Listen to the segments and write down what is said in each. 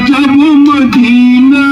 जब मदीना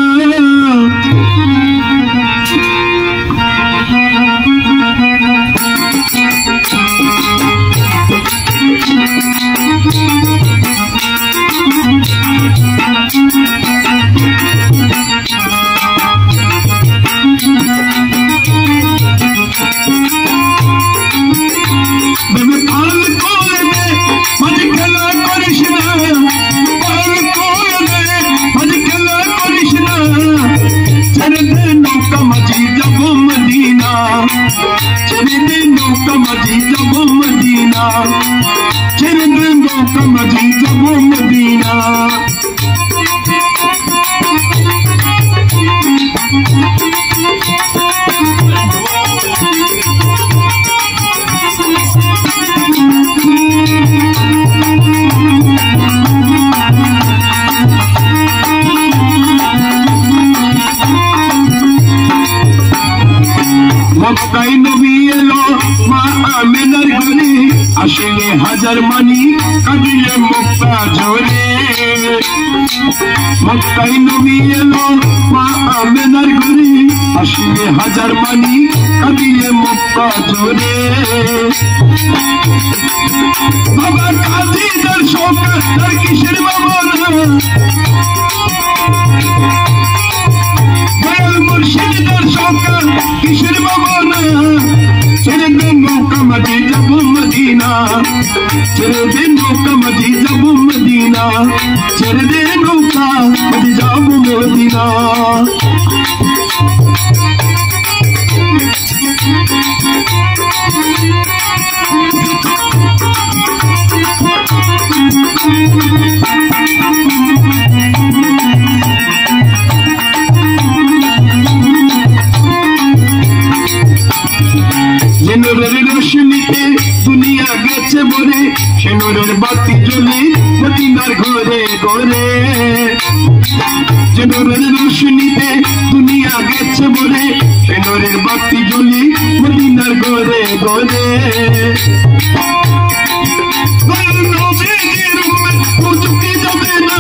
मक्काई नबी एलो मा आमिनार घरे আসলে হাজার মানি কাঁদিয়ে মক্কা ঝরে মক্কাই নবী এলো মা আমিনার ঘরে আসলে হাজার মানি কাঁদিয়ে মক্কা ঝরে বাবা কাজী দর্শক তার কিসের বাবা দয়াল মুর্শিদ দর্শক কিসের বাবা না ছেড়ে দে নৌকা মাঝি যাবো মদিনা ছেড়ে দে নৌকা মাঝি যাবো মদিনা ছেড়ে দে নৌকা মাঝি যাবো মদিনা নূরের রোশনীতে দুনিয়া গেছে ভরে সে নূরের বাতি জ্বলে মদিনার ঘরে ঘরে যে নূরের রোশনীতে দুনিয়া গেছে ভরে সে নূরের বাতি জ্বলে মদিনার ঘরে ঘরে নবীর উম্মত পৌঁছতে যাবে না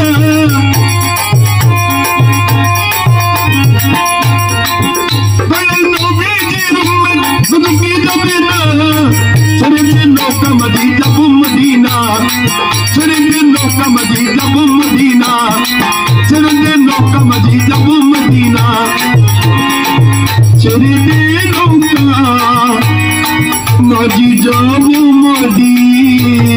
नौका मदी जबू मदीना चरंगे नौका मदी जबू मदीना चरंगे नौका मदी जबू मदीना चरंगे नौका मदी जबू मदीना